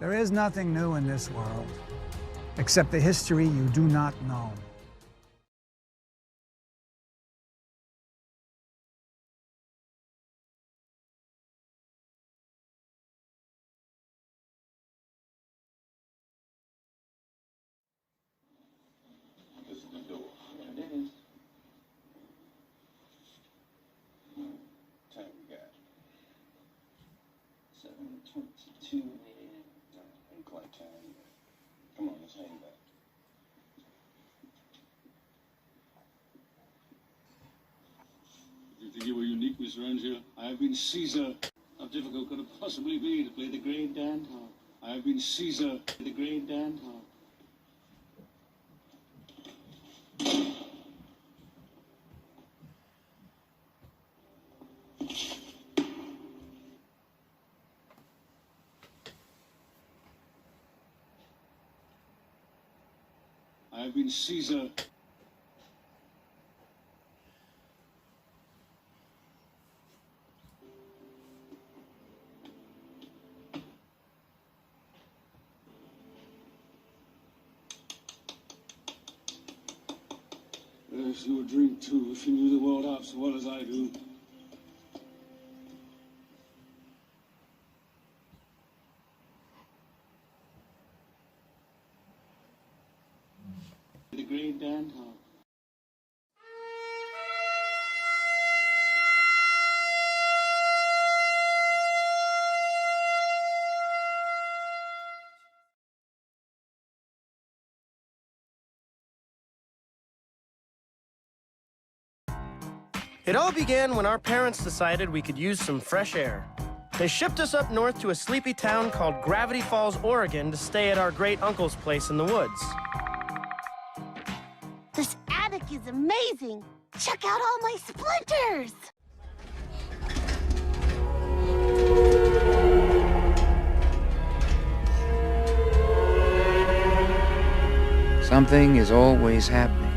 There is nothing new in this world, except the history you do not know. This is the door. Yeah, it is. Time we got 7:22 a.m. Ain't quite time yet. Come on, let's hang back. You think you were unique, Miss Rangier? I have been Caesar. How difficult could it possibly be to play the great Dan harp? I have been Caesar, the great Dan harp. I have been Caesar. Yes, you would drink too if you knew the world half so well as I do. The great Dan harp. It all began when our parents decided we could use some fresh air. They shipped us up north to a sleepy town called Gravity Falls, Oregon to stay at our great uncle's place in the woods. This attic is amazing! Check out all my splinters! Something is always happening.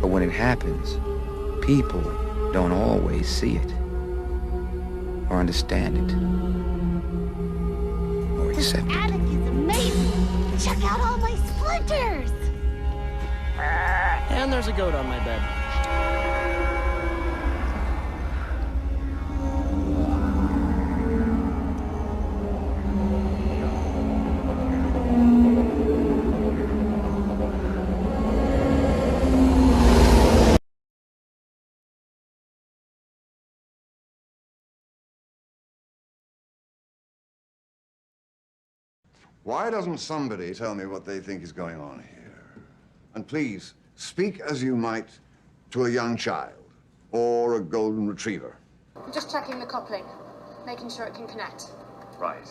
But when it happens, people don't always see it, or understand it, or accept This it. attic is amazing! Check out all my splinters! And there's a goat on my bed. Why doesn't somebody tell me what they think is going on here? And please, speak as you might to a young child or a golden retriever. I'm just checking the coupling, making sure it can connect. Right.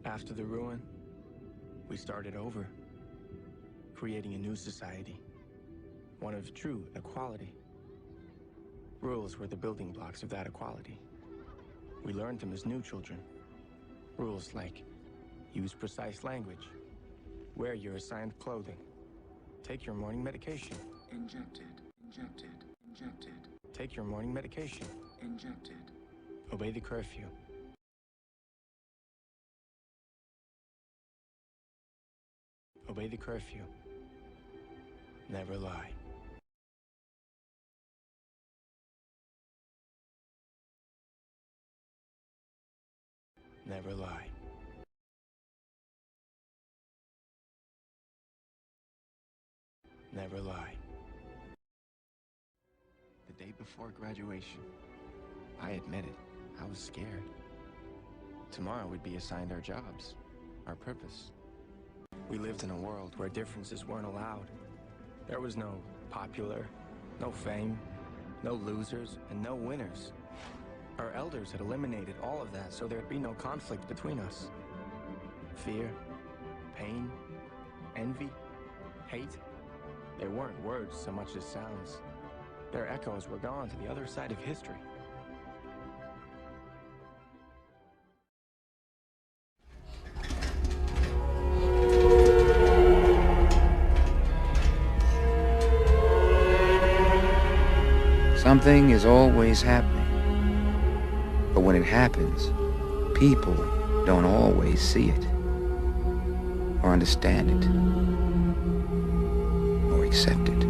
After the ruin, we started over, creating a new society, one of true equality. Rules were the building blocks of that equality. We learned them as new children. Rules like use precise language, wear your assigned clothing, take your morning medication. Injected, injected, injected. Take your morning medication. Injected. Obey the curfew. Obey the curfew. Never lie. Never lie. Never lie. The day before graduation, I admit it, I was scared. Tomorrow we'd be assigned our jobs, our purpose. We lived in a world where differences weren't allowed. There was no popular, no fame, no losers, and no winners. Our elders had eliminated all of that so there'd be no conflict between us. Fear, pain, envy, hate, they weren't words so much as sounds. Their echoes were gone to the other side of history. Something is always happening. But when it happens, people don't always see it, or understand it, or accept it.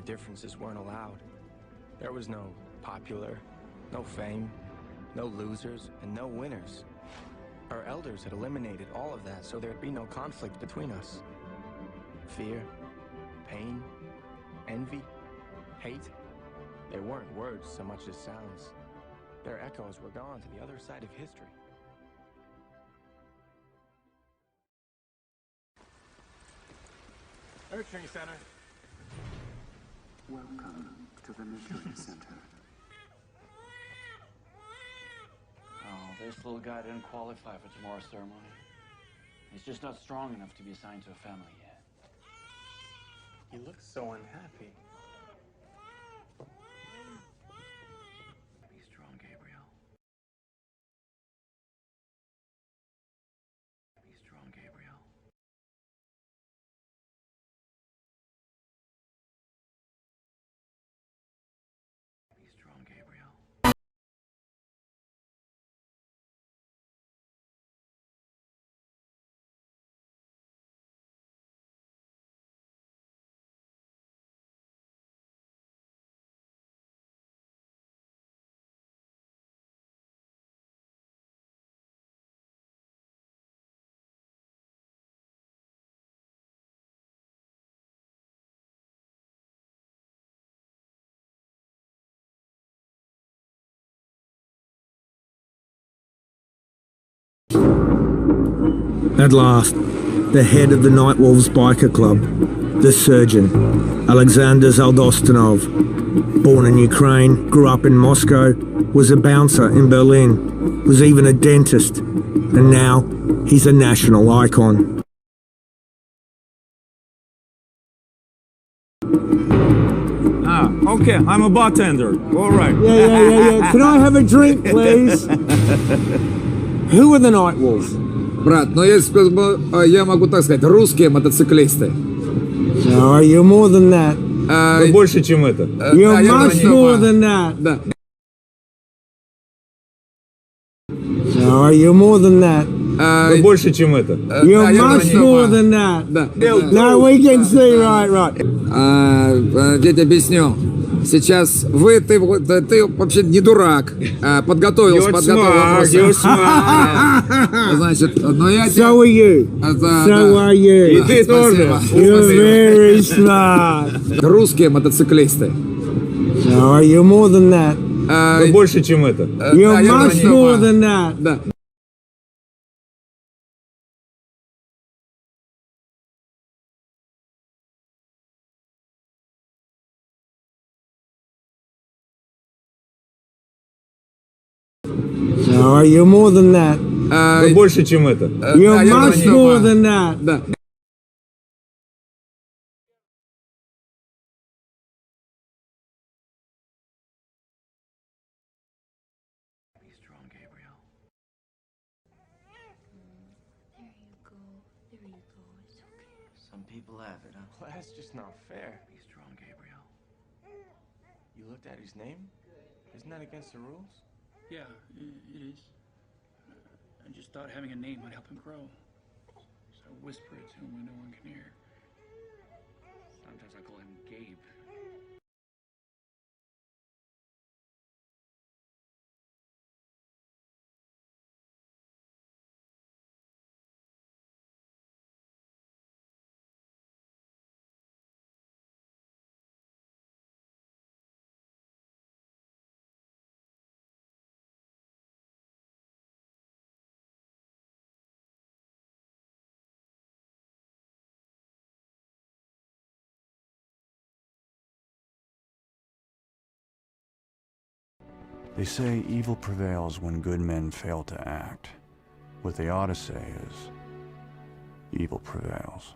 Differences weren't allowed. There was no popular, no fame, no losers, and no winners. Our elders had eliminated all of that so there'd be no conflict between us. Fear, pain, envy, hate, they weren't words so much as sounds. Their echoes were gone to the other side of history. Nurturing Center. Welcome to the Nurturing Center. Oh, this little guy didn't qualify for tomorrow's ceremony. He's just not strong enough to be assigned to a family yet. He looks so unhappy. Be strong, Gabriel. Be strong, Gabriel. Be strong, Gabriel. At last, the head of the Night Wolves Biker Club, the surgeon, Alexander Zaldostinov, born in Ukraine, grew up in Moscow, was a bouncer in Berlin, was even a dentist, and now he's a national icon. Okay, I'm a bartender. All right. Yeah. Can I have a drink, please? Who are the Night Wolves? Брат, но я могу так сказать, русские мотоциклисты. No, you're more than that. Вы больше, чем это. You're much more than that. Да. No, you're more than that. Вы больше, чем это. You're much more than that. Да. No, we can see, right. Я тебе объясню. Сейчас ты вообще не дурак, подготовился. Значит, но я тебе... So are you. So are you. И ты тоже. You're very smart. Русские мотоциклисты. No, you're more than that. Вы больше, чем это. You're much more than that. Да. No, you're more than that. Вы больше, чем это. You're much more than that. Да. Be strong, Gabriel. There you go. It's okay. Some people have it, huh? Well, that's just not fair. Be strong, Gabriel. You looked at his name? Isn't that against the rules? Yeah, it is. I just thought having a name might help him grow. So I whisper it to him when no one can hear. Sometimes I call him Gabe. They say evil prevails when good men fail to act. What they ought to say is, evil prevails.